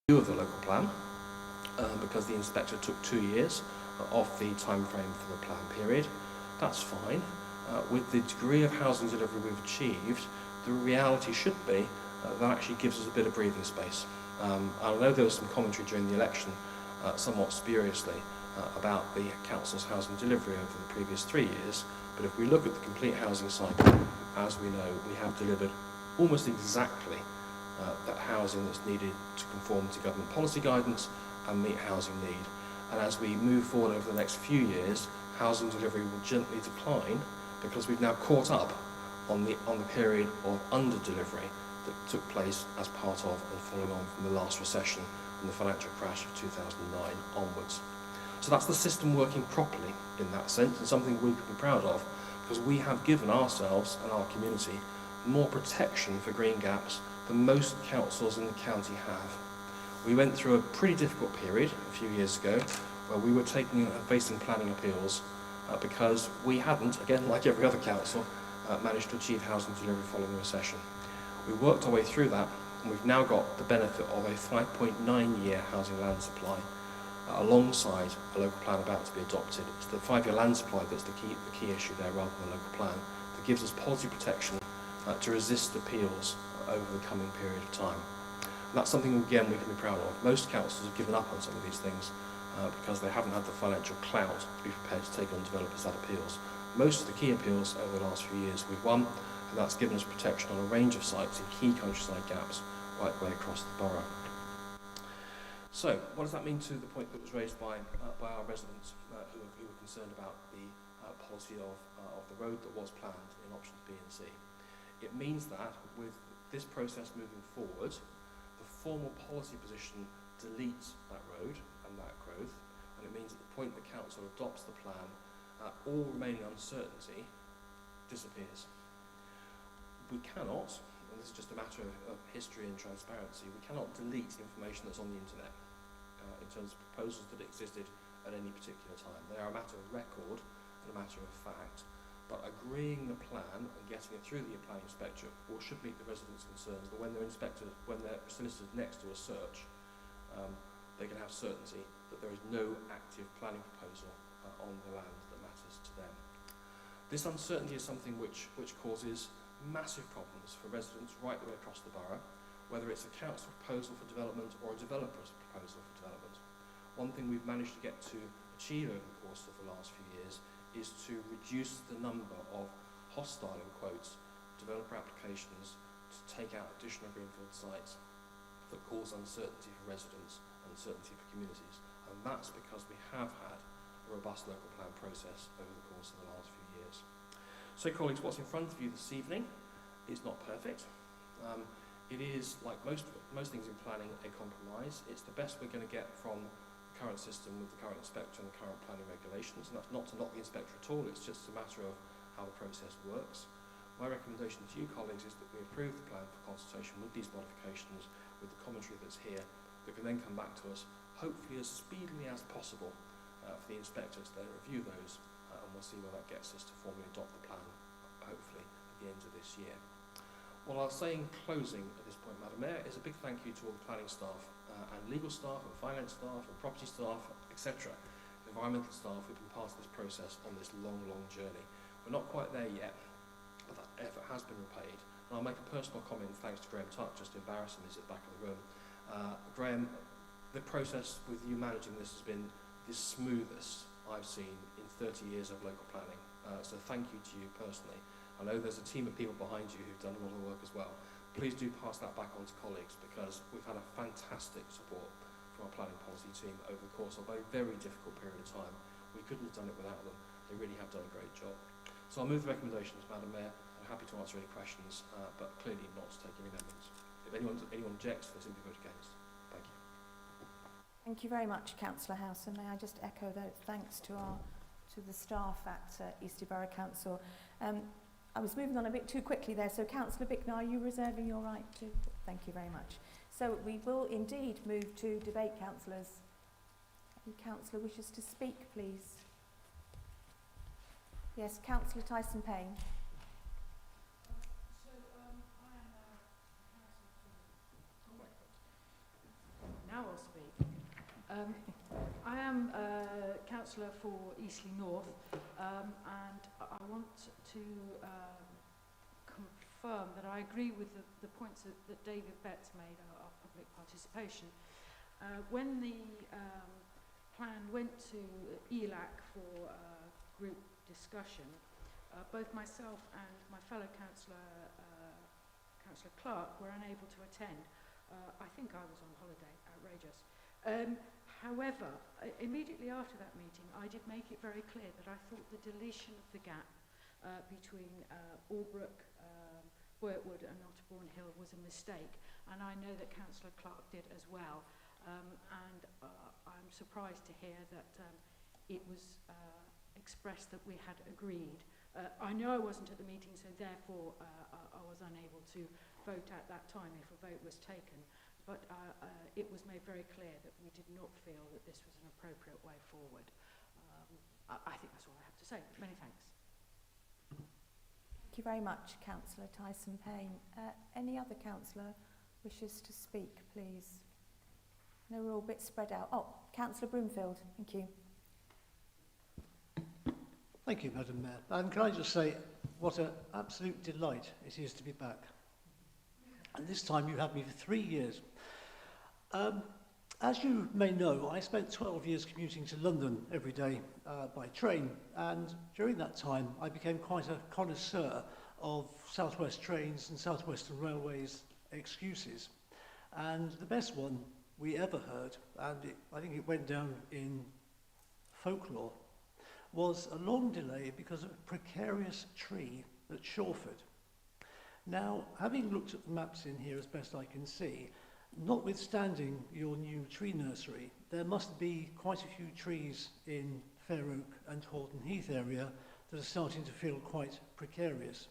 review of the local plan because the inspector took 2 years off the time frame for the plan period. That's fine. With the degree of housing delivery we've achieved, the reality should be that actually gives us a bit of breathing space. I know there was some commentary during the election, somewhat spuriously, about the council's housing delivery over the previous 3 years, but if we look at the complete housing cycle, as we know, we have delivered almost exactly that housing that's needed to conform to government policy guidance and meet housing need. And as we move forward over the next few years, housing delivery will gently decline because we've now caught up on the period of under-delivery that took place as part of and following on from the last recession and the financial crash of 2009 onwards. So that's the system working properly in that sense, and something we can be proud of, because we have given ourselves and our community more protection for green gaps than most councils in the county have. We went through a pretty difficult period a few years ago where we were facing planning appeals because we hadn't, again like every other council, managed to achieve housing delivery following the recession. We worked our way through that, and we've now got the benefit of a 5.9-year housing land supply alongside a local plan about to be adopted. It's the 5-year land supply that's the key issue there rather than the local plan that gives us policy protection to resist appeals over the coming period of time. And that's something, again, we can be proud of. Most councils have given up on some of these things because they haven't had the financial clout to be prepared to take on developers that appeals. Most of the key appeals over the last few years we've won, and that's given us protection on a range of sites in key countryside gaps right the way across the borough. So, what does that mean to the point that was raised by our residents who were concerned about the policy of the road that was planned in options B and C? It means that with this process moving forward, the formal policy position deletes that road and that growth, and it means at the point the council adopts the plan, all remaining uncertainty disappears. We cannot, and this is just a matter of history and transparency, we cannot delete information that's on the internet in terms of proposals that existed at any particular time. They are a matter of record and a matter of fact. But agreeing the plan and getting it through the planning inspector should meet the residents' concerns that when their solicitors next to a search, they can have certainty that there is no active planning proposal on the land that matters to them. This uncertainty is something which causes massive problems for residents right the way across the borough, whether it's a council proposal for development or a developer's proposal for development. One thing we've managed to get to achieve over the course of the last few years is to reduce the number of hostile, in quotes, developer applications to take out additional greenfield sites that cause uncertainty for residents and uncertainty for communities. And that's because we have had a robust local plan process over the course of the last few years. So colleagues, what's in front of you this evening is not perfect. It is, like most things in planning, a compromise. It's the best we're going to get from the current system with the current inspector and the current planning regulations. And that's not to knock the inspector at all, it's just a matter of how the process works. My recommendation to you, colleagues, is that we approve the plan for consultation with these modifications, with the commentary that's here, that can then come back to us, hopefully as speedily as possible, for the inspector to then review those, and we'll see where that gets us to formally adopt the plan, hopefully at the end of this year. What I'll say in closing at this point, Madam Mayor, is a big thank you to all the planning staff and legal staff and finance staff and property staff, etc. Environmental staff who've been part of this process on this long, long journey. We're not quite there yet, but that effort has been repaid. And I'll make a personal comment, thanks to Graham Tuck, just to embarrass him, he's at the back of the room. Graham, the process with you managing this has been the smoothest I've seen in 30 years of local planning. So thank you to you personally. I know there's a team of people behind you who've done a lot of work as well. Please do pass that back on to colleagues, because we've had a fantastic support from our planning policy team over the course of a very difficult period of time. We couldn't have done it without them. They really have done a great job. So I'll move the recommendations, Madam Mayor. I'm happy to answer any questions, but clearly not to take any amendments. If anyone objects, they simply vote against. Thank you. Thank you very much, Councillor House, and may I just echo those thanks to the staff at Eastleigh Borough Council. I was moving on a bit too quickly there, so Councillor Bicknell, are you reserving your right to? Thank you very much. So we will indeed move to debate, councillors. Any councillor wishes to speak, please? Yes, Councillor Tyson Payne. Now I am councillor for Eastleigh North, and I want to confirm that I agree with the points that David Betts made of public participation. When the plan went to ELAC for group discussion, both myself and my fellow councillor, Councillor Clark, were unable to attend. I think I was on holiday, outrageous. However, immediately after that meeting, I did make it very clear that I thought the deletion of the gap between Albrook, Bourtwood and Otterbourne Hill was a mistake, and I know that Councillor Clark did as well. I'm surprised to hear that it was expressed that we had agreed. I know I wasn't at the meeting, so therefore I was unable to vote at that time if a vote was taken. But it was made very clear that we did not feel that this was an appropriate way forward. I think that's all I have to say. Many thanks. Thank you very much, Councillor Tyson-Payne. Any other councillor wishes to speak, please? No, we're all a bit spread out. Oh, Councillor Brownfield, thank you. Thank you, Madam Mayor. And can I just say what an absolute delight it is to be back. And this time you have me for 3 years. As you may know, I spent 12 years commuting to London every day by train, and during that time I became quite a connoisseur of South West Trains and South Western Railways excuses. And the best one we ever heard, and I think it went down in folklore, was a long delay because of a precarious tree at Shawford. Now, having looked at the maps in here as best I can see, notwithstanding your new tree nursery, there must be quite a few trees in Fair Oak and Horton Heath area that are starting to feel quite precarious.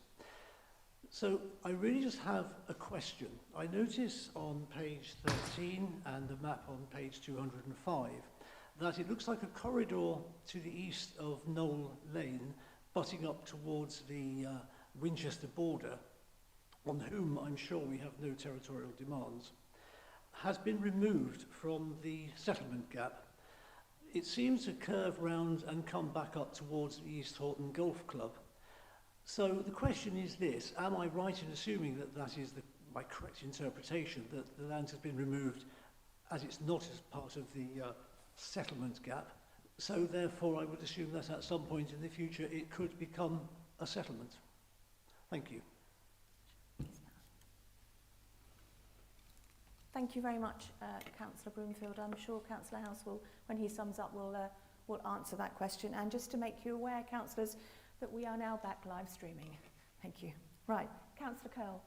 So I really just have a question. I notice on page 13 and the map on page 205 that it looks like a corridor to the east of Knoll Lane, butting up towards the Winchester border, on whom I'm sure we have no territorial demands, has been removed from the settlement gap. It seems to curve round and come back up towards the East Horton Golf Club. So the question is this: am I right in assuming that that is my correct interpretation, that the land has been removed as it's not as part of the settlement gap? So therefore I would assume that at some point in the future it could become a settlement. Thank you. Thank you very much, Councillor Broomfield. I'm sure Councillor House will, when he sums up, will answer that question. And just to make you aware, councillors, that we are now back live streaming. Thank you. Right, Councillor Curl.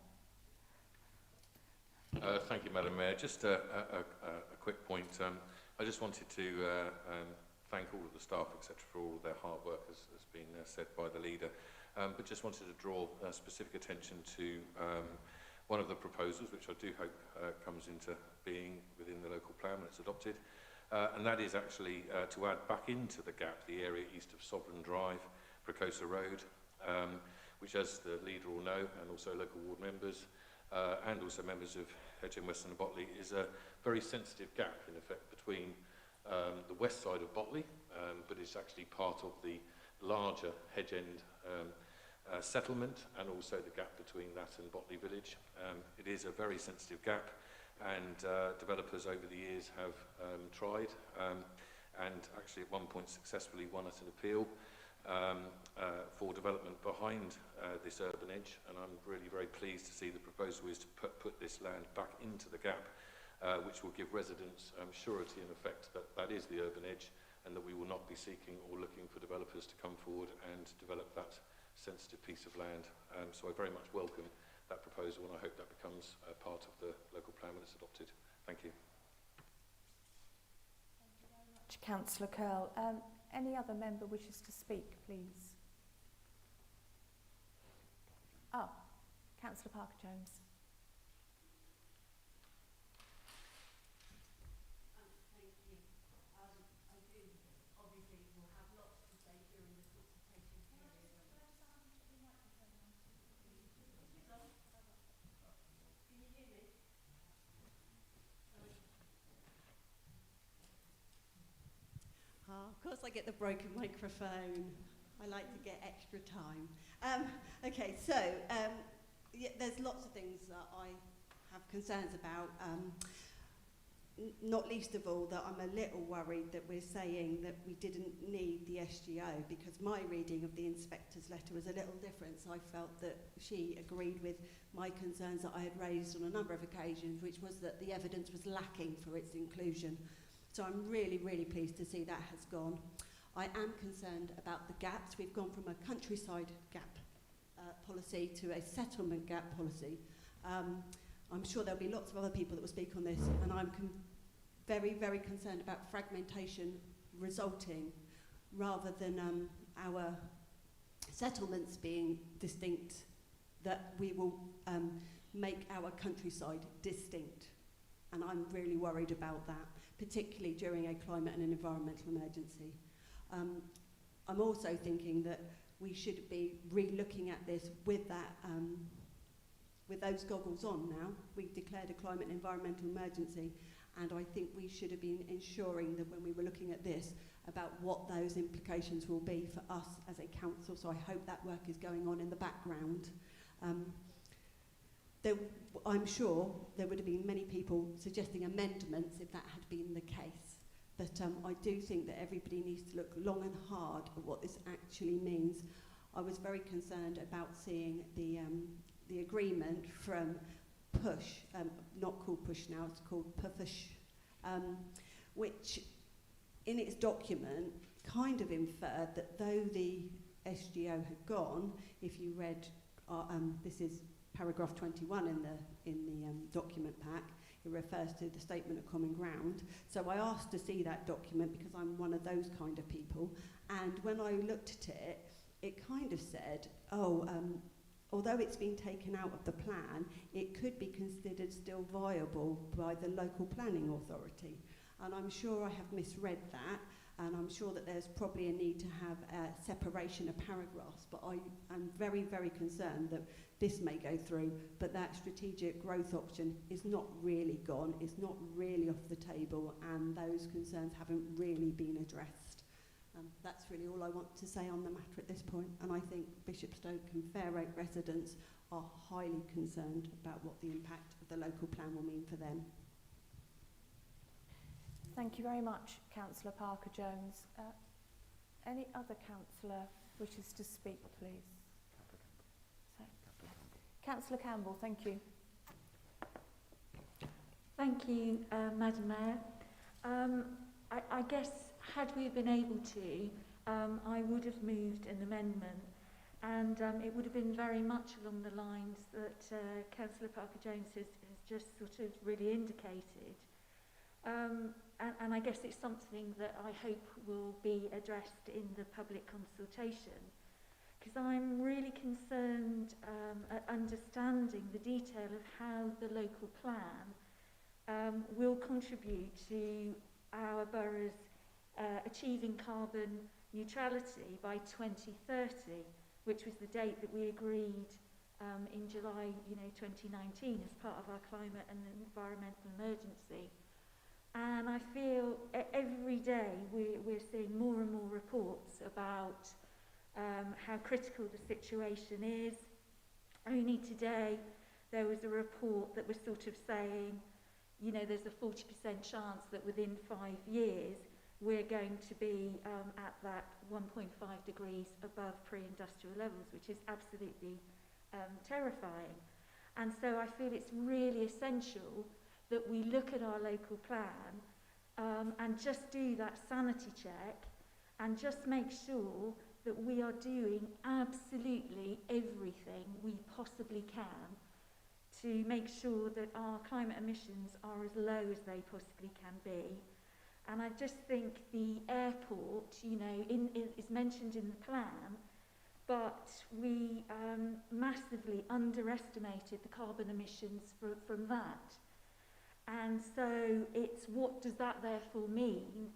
Thank you, Madam Mayor. Just a quick point. I just wanted to thank all of the staff, etc., for all of their hard work, as has been said by the leader. But just wanted to draw specific attention to one of the proposals, which I do hope comes into being within the local plan when it's adopted, and that is actually to add back into the gap the area east of Sovereign Drive, Precosa Road, which, as the leader will know, and also local ward members, and also members of Hedge End Western and Botley, is a very sensitive gap, in effect, between the west side of Botley, but it's actually part of the larger Hedge End settlement, and also the gap between that and Botley Village. It is a very sensitive gap, and developers over the years have tried, and actually at one point successfully won at an appeal for development behind this urban edge, and I'm really very pleased to see the proposal is to put this land back into the gap, which will give residents surety in effect that that is the urban edge, and that we will not be seeking or looking for developers to come forward and develop that sensitive piece of land. So I very much welcome that proposal, and I hope that becomes part of the local plan when it's adopted. Thank you. Thank you very much, Councillor Curl. Any other member wishes to speak, please? Oh, Councillor Parker-Jones. Thank you. I do, obviously, will have lots to say during the consultation period. Can you hear me? course I get the broken microphone. I like to get extra time. Okay, so yeah, there's lots of things that I have concerns about. Not least of all that I'm a little worried that we're saying that we didn't need the SGO, because my reading of the inspector's letter was a little different. So I felt that she agreed with my concerns that I had raised on a number of occasions, which was that the evidence was lacking for its inclusion. So I'm really, really pleased to see that has gone. I am concerned about the gaps. We've gone from a countryside gap policy to a settlement gap policy. I'm sure there'll be lots of other people that will speak on this, and I'm very, very concerned about fragmentation resulting rather than our settlements being distinct, that we will make our countryside distinct. And I'm really worried about that, particularly during a climate and an environmental emergency. I'm also thinking that we should be re-looking at this with that, with those goggles on now. We've declared a climate and environmental emergency, and I think we should have been ensuring that when we were looking at this about what those implications will be for us as a council. So I hope that work is going on in the background. I'm sure there would have been many people suggesting amendments if that had been the case. But I do think that everybody needs to look long and hard at what this actually means. I was very concerned about seeing the agreement from PUSH, not called PUSH now, it's called PUFUSH, which in its document kind of inferred that though the SGO had gone, if you read, this is paragraph 21 in the document pack, it refers to the statement of common ground. So I asked to see that document because I'm one of those kind of people, and when I looked at it, it kind of said, although it's been taken out of the plan, it could be considered still viable by the local planning authority. And I'm sure I have misread that, and I'm sure that there's probably a need to have a separation of paragraphs, but I am very, very concerned that this may go through, but that strategic growth option is not really gone, it's not really off the table, and those concerns haven't really been addressed. That's really all I want to say on the matter at this point, and I think Bishopstoke and Fair Oak residents are highly concerned about what the impact of the local plan will mean for them. Thank you very much, Councillor Parker-Jones. Any other councillor wishes to speak, please? Councillor Campbell, thank you. Thank you, Madam Mayor. I guess had we been able to, I would have moved an amendment, and it would have been very much along the lines that Councillor Parker-Jones has just sort of really indicated. And I guess it's something that I hope will be addressed in the public consultation, because I'm really concerned at understanding the detail of how the local plan will contribute to our boroughs achieving carbon neutrality by 2030, which was the date that we agreed in July 2019 as part of our climate and environmental emergency. And I feel every day we're seeing more and more reports about how critical the situation is. Only today there was a report that was sort of saying, there's a 40% chance that within 5 years we're going to be at that 1.5 degrees above pre-industrial levels, which is absolutely terrifying. And so I feel it's really essential that we look at our local plan and just do that sanity check and just make sure that we are doing absolutely everything we possibly can to make sure that our climate emissions are as low as they possibly can be. And I just think the airport, is mentioned in the plan, but we massively underestimated the carbon emissions from that. And so it's what does that therefore mean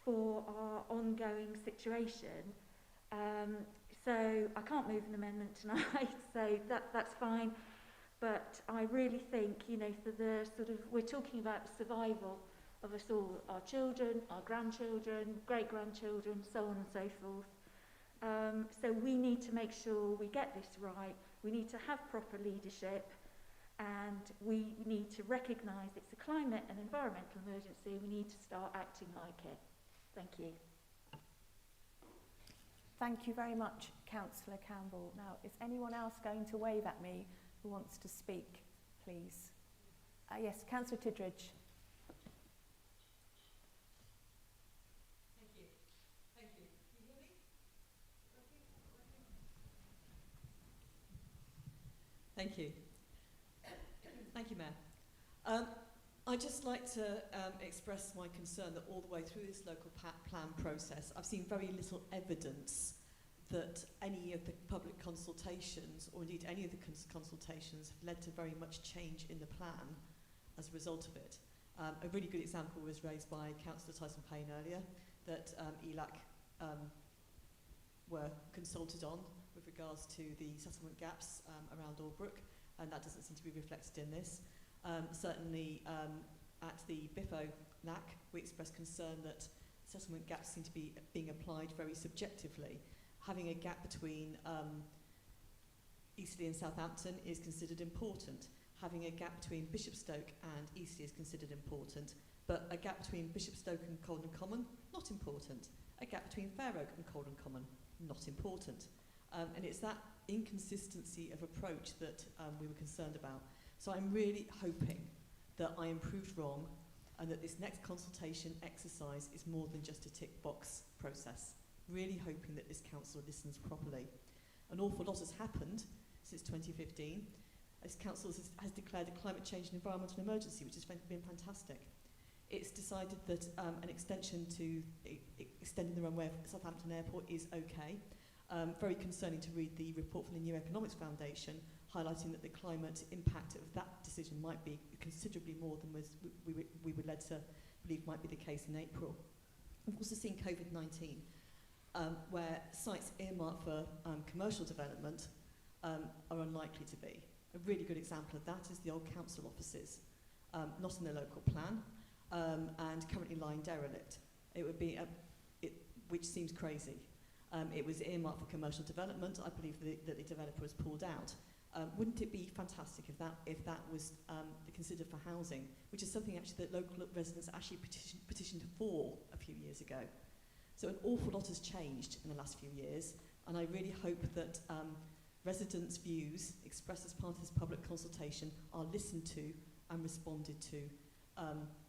for our ongoing situation? So I can't move an amendment tonight, so that's fine. But I really think, for the we're talking about the survival of us all, our children, our grandchildren, great-grandchildren, so on and so forth. So we need to make sure we get this right. We need to have proper leadership, and we need to recognise it's a climate and environmental emergency. We need to start acting like it. Thank you. Thank you very much, Councillor Campbell. Now, is anyone else going to wave at me who wants to speak, please? Yes, Councillor Tidridge. Thank you. Thank you. Can you hear me? Thank you. Thank you, Mayor. I'd just like to express my concern that all the way through this local plan process, I've seen very little evidence that any of the public consultations, or indeed any of the consultations, have led to very much change in the plan as a result of it. A really good example was raised by Councillor Tyson Payne earlier, that ELAC were consulted on with regards to the settlement gaps around Albrook, and that doesn't seem to be reflected in this. Certainly at the BIFO NAC, we expressed concern that settlement gaps seem to be being applied very subjectively. Having a gap between Eastleigh and Southampton is considered important. Having a gap between Bishopstoke and Eastleigh is considered important, but a gap between Bishopstoke and Colden Common, not important. A gap between Fair Oak and Colden Common, not important. And it's that inconsistency of approach that we were concerned about. So I'm really hoping that I am proved wrong, and that this next consultation exercise is more than just a tick box process. Really hoping that this council listens properly. An awful lot has happened since 2015. This council has declared a climate change and environmental emergency, which has been fantastic. It's decided that an extension to extending the runway of Southampton Airport is okay. Very concerning to read the report from the New Economics Foundation, highlighting that the climate impact of that decision might be considerably more than we were led to believe might be the case in April. We've also seen COVID-19, where sites earmarked for commercial development are unlikely to be. A really good example of that is the old council offices, not in the local plan, and currently lying derelict. It would be, which seems crazy. It was earmarked for commercial development. I believe that the developer has pulled out. Wouldn't it be fantastic if that was considered for housing, which is something actually that local residents actually petitioned for a few years ago. So an awful lot has changed in the last few years, and I really hope that residents' views expressed as part of this public consultation are listened to and responded to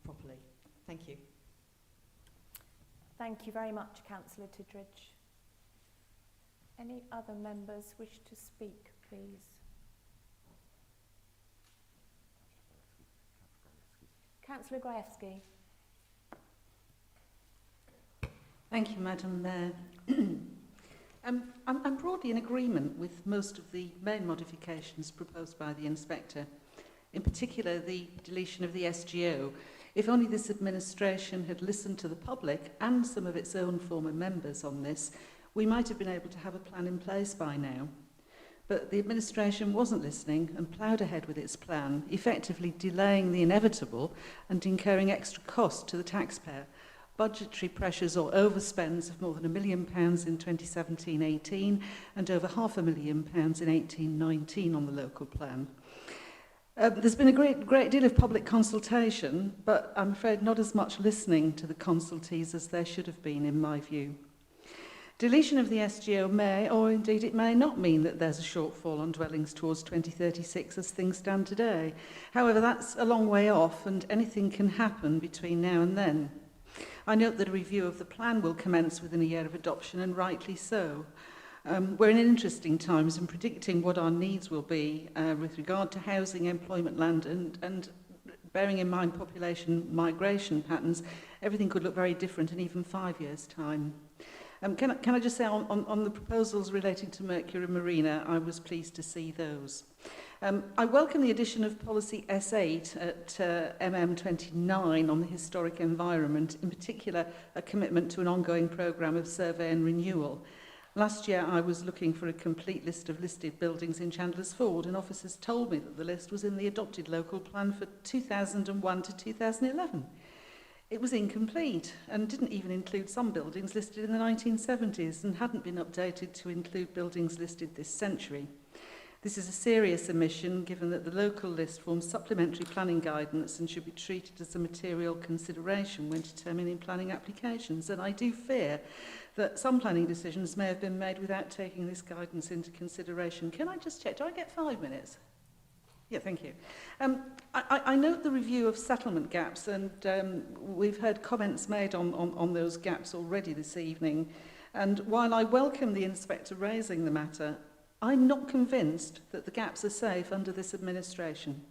properly. Thank you. Thank you very much, Councillor Tidridge. Any other members wish to speak, please? Councillor Grajewski. Thank you, Madam Mayor. I'm broadly in agreement with most of the main modifications proposed by the Inspector, in particular the deletion of the SGO. If only this administration had listened to the public and some of its own former members on this, we might have been able to have a plan in place by now. But the administration wasn't listening and ploughed ahead with its plan, effectively delaying the inevitable and incurring extra cost to the taxpayer. Budgetary pressures or overspends of more than £1 million in 2017-18 and over £500,000 in 18-19 on the local plan. There's been a great deal of public consultation, but I'm afraid not as much listening to the consultees as there should have been, in my view. Deletion of the SGO may, or indeed it may not, mean that there's a shortfall on dwellings towards 2036 as things stand today. However, that's a long way off, and anything can happen between now and then. I note that a review of the plan will commence within a year of adoption, and rightly so. We're in interesting times in predicting what our needs will be with regard to housing, employment, land, and bearing in mind population migration patterns. Everything could look very different in even 5 years' time. Can I just say on the proposals relating to Mercury Marina, I was pleased to see those. I welcome the addition of policy S8 at MM29 on the historic environment, in particular a commitment to an ongoing programme of survey and renewal. Last year I was looking for a complete list of listed buildings in Chandler's Ford, and officers told me that the list was in the adopted local plan for 2001 to 2011. It was incomplete and didn't even include some buildings listed in the 1970s and hadn't been updated to include buildings listed this century. This is a serious omission given that the local list forms supplementary planning guidance and should be treated as a material consideration when determining planning applications. And I do fear that some planning decisions may have been made without taking this guidance into consideration. Can I just check? Do I get 5 minutes? Yeah, thank you. I note the review of settlement gaps, and we've heard comments made on those gaps already this evening. And while I welcome the inspector raising the matter, I'm not convinced that the gaps are safe under this administration.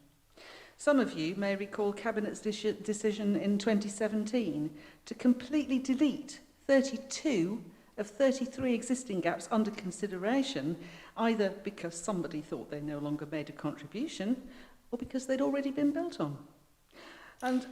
Some of you may recall Cabinet's decision in 2017 to completely delete 32 of 33 existing gaps under consideration, either because somebody thought they no longer made a contribution or because they'd already been built on. And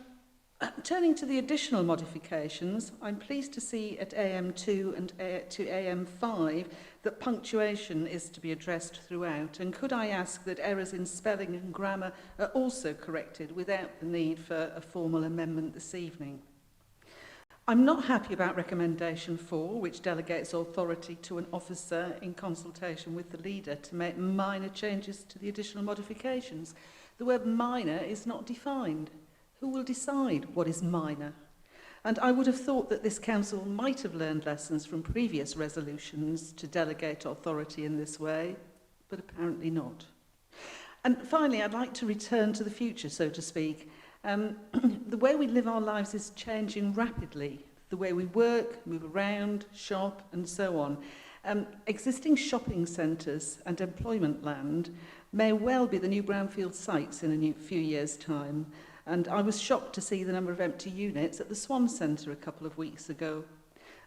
turning to the additional modifications, I'm pleased to see at AM2 and to AM5 that punctuation is to be addressed throughout. And could I ask that errors in spelling and grammar are also corrected without the need for a formal amendment this evening? I'm not happy about recommendation 4, which delegates authority to an officer in consultation with the leader to make minor changes to the additional modifications. The word minor is not defined. Who will decide what is minor? And I would have thought that this council might have learned lessons from previous resolutions to delegate authority in this way, but apparently not. And finally, I'd like to return to the future, so to speak. The way we live our lives is changing rapidly. The way we work, move around, shop, and so on. Existing shopping centres and employment land may well be the new Brownfield Sites in a few years' time. And I was shocked to see the number of empty units at the Swan Centre a couple of weeks ago.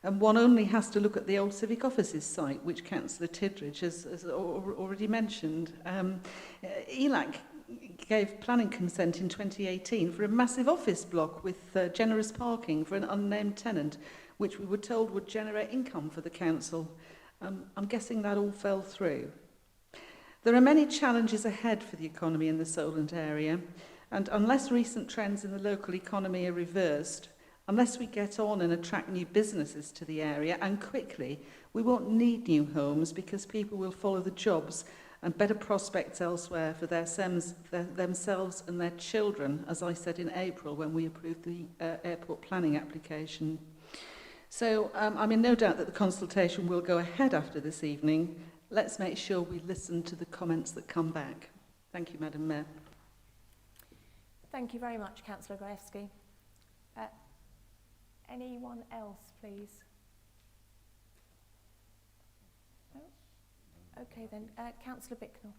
And one only has to look at the old Civic Offices site, which Councillor Tidridge has already mentioned. ELAC gave planning consent in 2018 for a massive office block with generous parking for an unnamed tenant, which we were told would generate income for the council. I'm guessing that all fell through. There are many challenges ahead for the economy in the Solent area, and unless recent trends in the local economy are reversed, unless we get on and attract new businesses to the area, and quickly, we won't need new homes because people will follow the jobs and better prospects elsewhere for themselves and their children, as I said in April when we approved the airport planning application. So I'm in no doubt that the consultation will go ahead after this evening. Let's make sure we listen to the comments that come back. Thank you, Madam Mayor. Thank you very much, Councillor Grajewski. Anyone else, please? No? Okay then, Councillor Bicknell.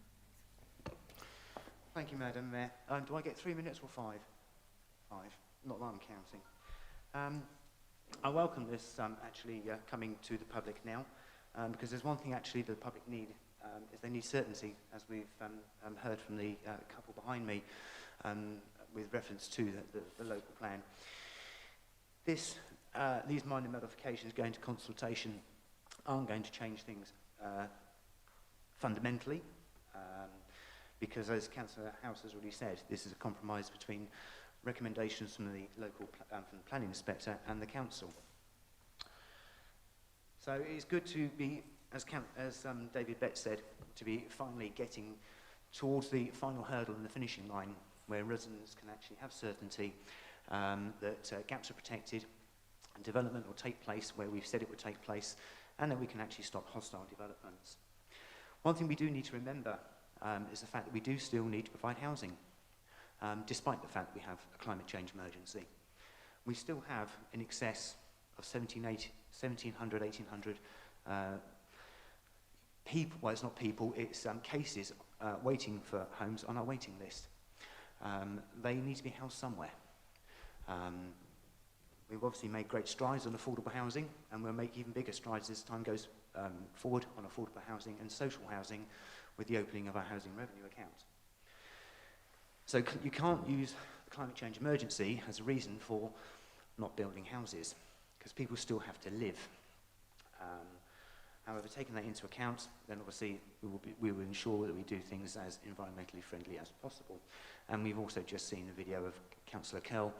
Thank you, Madam Mayor. Do I get 3 minutes or 5? 5, not that I'm counting. I welcome this actually coming to the public now, because there's one thing actually the public need, is they need certainty, as we've heard from the couple behind me, with reference to the local plan. These minor modifications going to consultation aren't going to change things fundamentally, because as Councillor House has already said, this is a compromise between recommendations from the local from the planning inspector and the council. So it's good to be, as David Betts said, to be finally getting towards the final hurdle and the finishing line, where residents can actually have certainty that gaps are protected, and development will take place where we've said it would take place, and that we can actually stop hostile developments. One thing we do need to remember is the fact that we do still need to provide housing, despite the fact that we have a climate change emergency. We still have in excess of 1,700, 1,800 people, well, it's not people, it's cases waiting for homes on our waiting list. They need to be housed somewhere. We've obviously made great strides on affordable housing, and we'll make even bigger strides as time goes forward on affordable housing and social housing with the opening of our housing revenue account. So you can't use the climate change emergency as a reason for not building houses, because people still have to live. However, taking that into account, then obviously we will ensure that we do things as environmentally friendly as possible. And we've also just seen a video of Councillor Kell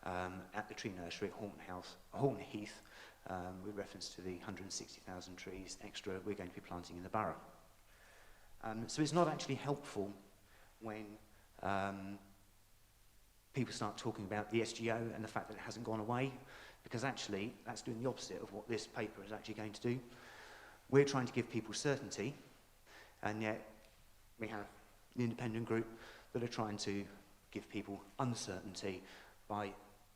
at the tree nursery at Horton Heath, with reference to the 160,000 trees extra we're going to be planting in the borough. So it's not actually helpful when people start talking about the SGO and the fact that it hasn't gone away, because actually that's doing the opposite of what this paper is actually going to do. We're trying to give people certainty, and yet we have an independent group that are trying to give people uncertainty by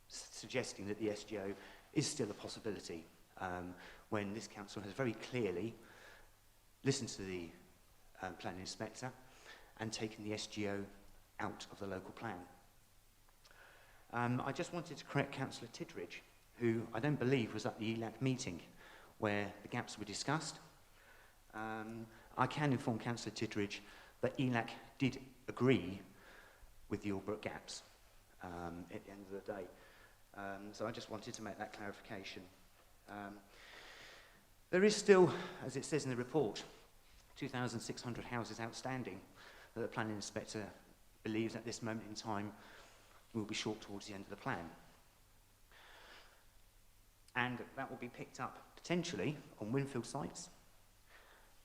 suggesting that the SGO is still a possibility, when this council has very clearly listened to the planning inspector and taken the SGO out of the local plan. I just wanted to correct Councillor Tidridge, who I don't believe was at the ELAC meeting where the gaps were discussed. I can inform Councillor Tidridge that ELAC did agree with the Albrook gaps at the end of the day. So I just wanted to make that clarification. There is still, as it says in the report, 2,600 houses outstanding that the planning inspector believes at this moment in time will be short towards the end of the plan. And that will be picked up potentially on Winfield sites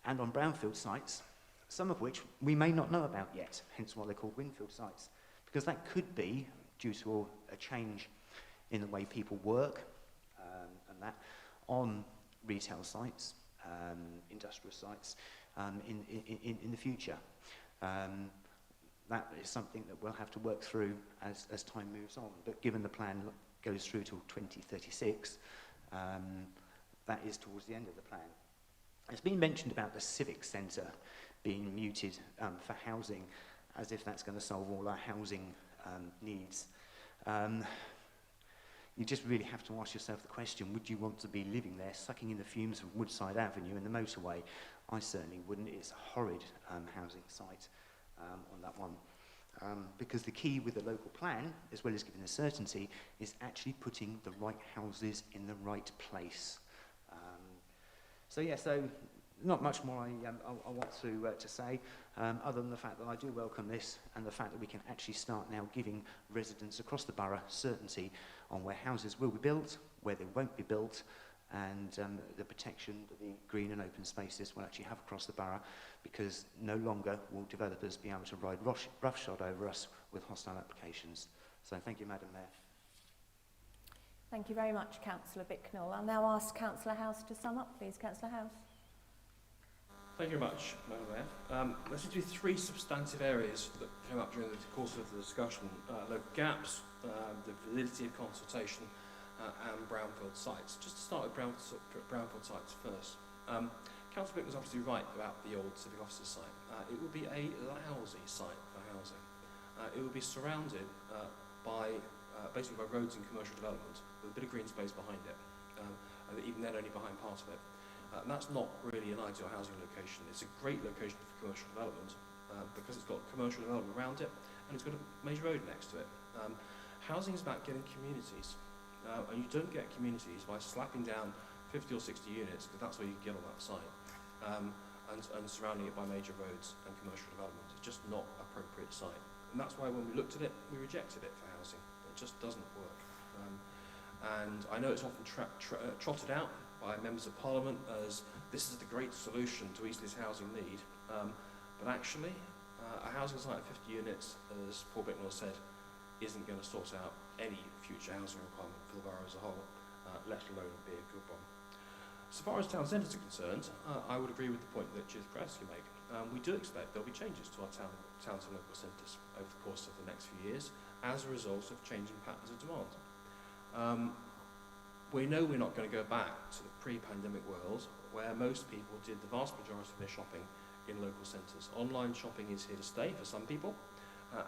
and on Brownfield sites, some of which we may not know about yet, hence why they're called Winfield sites, because that could be due to a change in the way people work and that on retail sites, industrial sites in the future. That is something that we'll have to work through as time moves on, but given the plan goes through till 2036, that is towards the end of the plan. It's been mentioned about the civic centre being muted for housing, as if that's going to solve all our housing needs. You just really have to ask yourself the question, would you want to be living there, sucking in the fumes of Woodside Avenue and the motorway? I certainly wouldn't. It's a horrid housing site on that one. Because the key with the local plan, as well as giving the certainty, is actually putting the right houses in the right place. So not much more I want to say, other than the fact that I do welcome this and the fact that we can actually start now giving residents across the borough certainty on where houses will be built, where they won't be built, and the protection that the green and open spaces will actually have across the borough, because no longer will developers be able to ride roughshod over us with hostile applications. So thank you, Madam Mayor. Thank you very much, Councillor Bicknell. I'll now ask Councillor House to sum up, please. Councillor House. Thank you very much, Madam Mayor. There seem to be three substantive areas that came up during the course of the discussion. The gaps, the validity of consultation, and Brownfield sites. Just to start with Brownfield sites first. Councillor Bicknell was obviously right about the old civic officer site. It would be a lousy site for housing. It would be surrounded basically by roads and commercial development with a bit of green space behind it, and even then only behind part of it. And that's not really an ideal housing location. It's a great location for commercial development because it's got commercial development around it and it's got a major road next to it. Housing is about getting communities, and you don't get communities by slapping down 50 or 60 units, because that's what you get on that site, and surrounding it by major roads and commercial development. It's just not an appropriate site. And that's why when we looked at it, we rejected it for housing. It just doesn't work. And I know it's often trotted out by members of Parliament as this is the great solution to Eastleigh's housing need. But actually, a housing site of 50 units, as Paul Bicknell said, isn't going to sort out any future housing requirement for the borough as a whole, let alone be a good one. So far as town centres are concerned, I would agree with the point that Judith Kresge made. We do expect there'll be changes to our towns and local centres over the course of the next few years as a result of changing patterns of demand. We know we're not going to go back to the pre-pandemic world where most people did the vast majority of their shopping in local centres. Online shopping is here to stay for some people,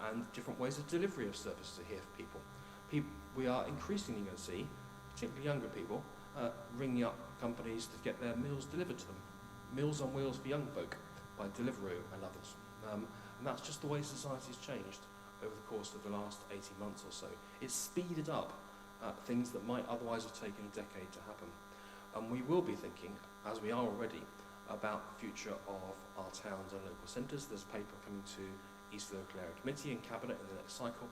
and different ways of delivery of services are here for people. We are increasingly going to see, particularly younger people, ringing up companies to get their meals delivered to them. Meals on wheels for young folk by Deliveroo and others. And that's just the way society's changed over the course of the last 18 months or so. It's speeded up things that might otherwise have taken a decade to happen. And we will be thinking, as we are already, about the future of our towns and local centres. There's a paper coming to East Local Area Committee and Cabinet in the next cycle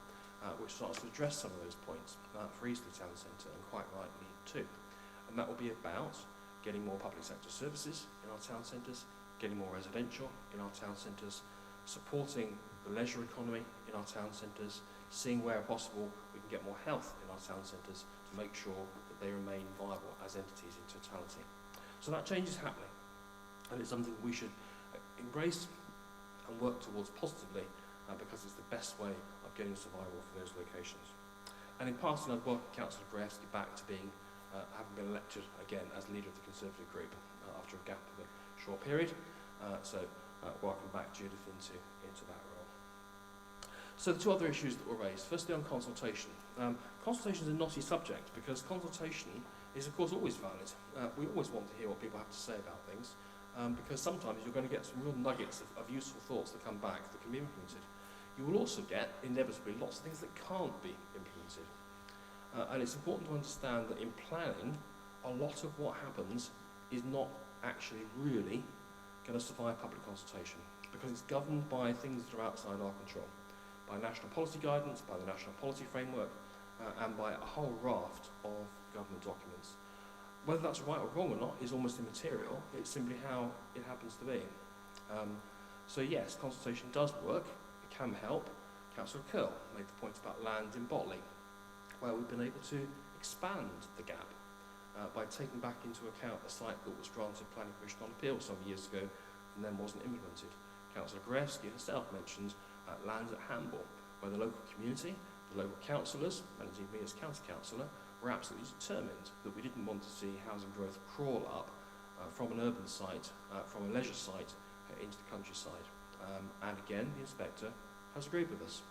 which starts to address some of those points for Eastleigh Town Centre, and quite rightly too. And that will be about getting more public sector services in our town centres, getting more residential in our town centres, supporting the leisure economy in our town centres, seeing where possible we can get more health in our town centres to make sure that they remain viable as entities in totality. So that change is happening, and it's something we should embrace and work towards positively, because it's the best way of getting survival for those locations. And in passing, I'd welcome Councillor Gruevski back to being, having been elected again as leader of the Conservative group after a gap of a short period. Welcome back, Judith, into that role. So the two other issues that were raised. Firstly, on consultation. Consultation is a knotty subject because consultation is, of course, always valid. We always want to hear what people have to say about things, because sometimes you're going to get some real nuggets of useful thoughts that come back that can be implemented. You will also get, inevitably, lots of things that can't be implemented. And it's important to understand that in planning, a lot of what happens is not actually really going to survive public consultation, because it's governed by things that are outside our control, by national policy guidance, by the national policy framework, and by a whole raft of government documents. Whether that's right or wrong or not is almost immaterial. It's simply how it happens to be. So yes, consultation does work. It can help. Councillor Curl made the point about land in Botley, where we've been able to expand the gap by taking back into account a site that was granted planning permission on appeal some years ago and then wasn't implemented. Councillor Gruevski herself mentioned land at Hamble, where the local community, the local councillors, and indeed me as county councillor, were absolutely determined that we didn't want to see housing growth crawl up from an urban site, from a leisure site, into the countryside. And again, the inspector has agreed with us.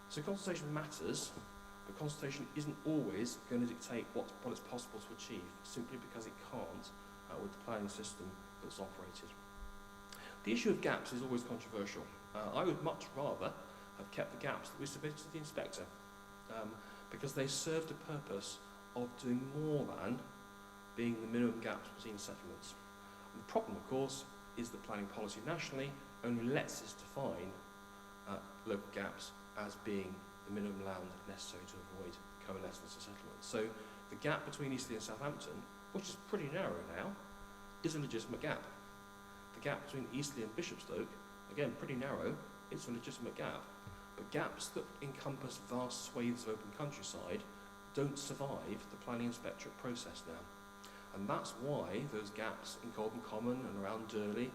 So consultation matters, but consultation isn't always going to dictate what is possible to achieve, simply because it can't with the planning system that's operated. The issue of gaps is always controversial. I would much rather have kept the gaps that we submitted to the inspector, because they served a purpose of doing more than being the minimum gaps between settlements. And the problem, of course, is that planning policy nationally only lets us define local gaps as being the minimum land necessary to avoid coalescence of settlements. So the gap between Eastleigh and Southampton, which is pretty narrow now, is a legitimate gap. The gap between Eastleigh and Bishopstoke, again pretty narrow, it's a legitimate gap. But gaps that encompass vast swathes of open countryside don't survive the planning inspectorate process now. And that's why those gaps in Colden Common and around Durley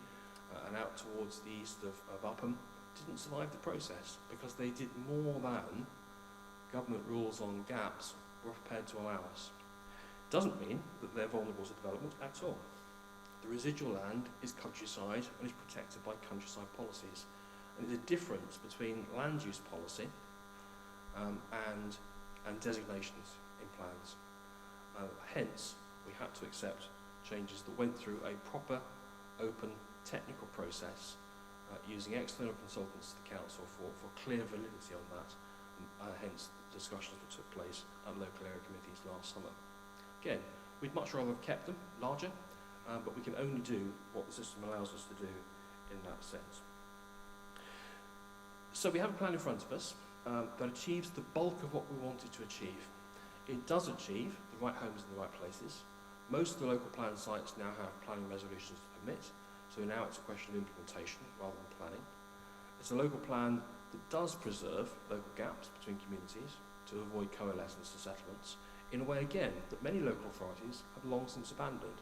and out towards the east of Upham didn't survive the process, because they did more than government rules on gaps were prepared to allow us. Doesn't mean that they're vulnerable to development at all. The residual land is countryside and is protected by countryside policies. And there's a difference between land use policy and designations in plans. Hence, we had to accept changes that went through a proper, open, technical process using external consultants to the council for clear validity on that, and hence discussions that took place at local area committees last summer. Again, we'd much rather have kept them larger, but we can only do what the system allows us to do in that sense. So we have a plan in front of us that achieves the bulk of what we wanted to achieve. It does achieve the right homes in the right places. Most of the local plan sites now have planning resolutions to permit, so now it's a question of implementation rather than planning. It's a local plan that does preserve local gaps between communities to avoid coalescence and settlements in a way, again, that many local authorities have long since abandoned.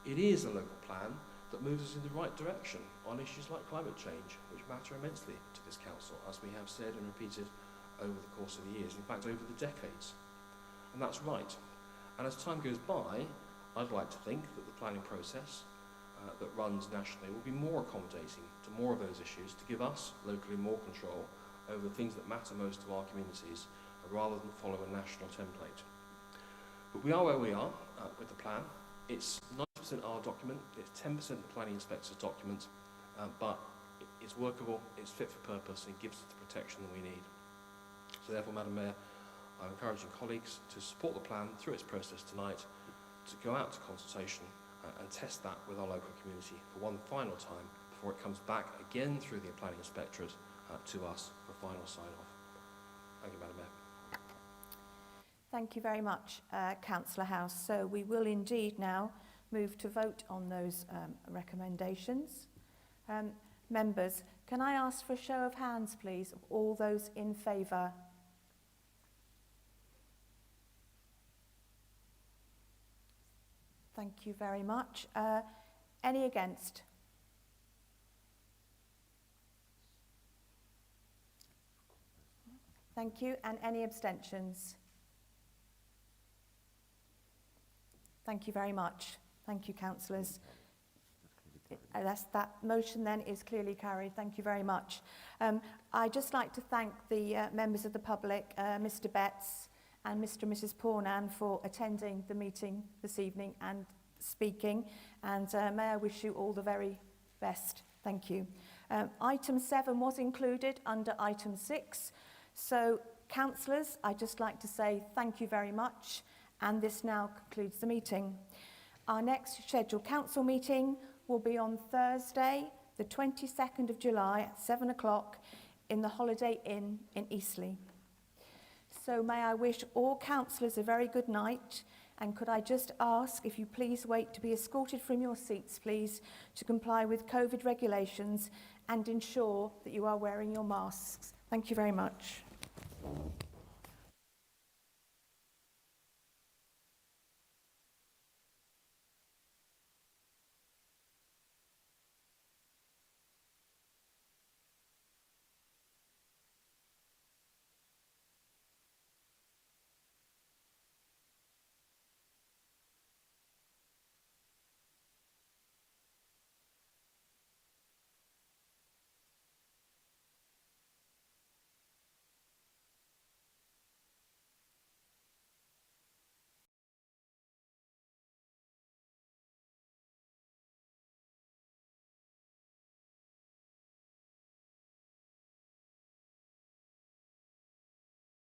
It is a local plan that moves us in the right direction on issues like climate change, which matter immensely to this council, as we have said and repeated over the course of the years, in fact over the decades. And that's right. And as time goes by, I'd like to think that the planning process that runs nationally will be more accommodating to more of those issues, to give us locally more control over the things that matter most to our communities, rather than follow a national template. But we are where we are with the plan. It's 90% our document, it's 10% the planning inspector's document, but it's workable, it's fit for purpose, and it gives us the protection that we need. So therefore, Madam Mayor, I'm encouraging colleagues to support the plan through its process tonight, to go out to consultation and test that with our local community for one final time before it comes back again through the planning inspectorate to us for final sign-off. Thank you very much, Councillor House. So we will indeed now move to vote on those recommendations. Members, can I ask for a show of hands, please, of all those in favour? Thank you very much. Any against? Thank you. And any abstentions? Thank you very much. Thank you, councillors. That motion then is clearly carried. Thank you very much. I'd just like to thank the members of the public, Mr Betts and Mr and Mrs Pornan, for attending the meeting this evening and speaking. And may I wish you all the very best. Thank you. Item 7 was included under item 6. So, councillors, I'd just like to say thank you very much. And this now concludes the meeting. Our next scheduled council meeting will be on Thursday, the 22nd of July at 7 o'clock in the Holiday Inn in Eastleigh. So may I wish all councillors a very good night, and could I just ask if you please wait to be escorted from your seats, please, to comply with COVID regulations and ensure that you are wearing your masks. Thank you very much.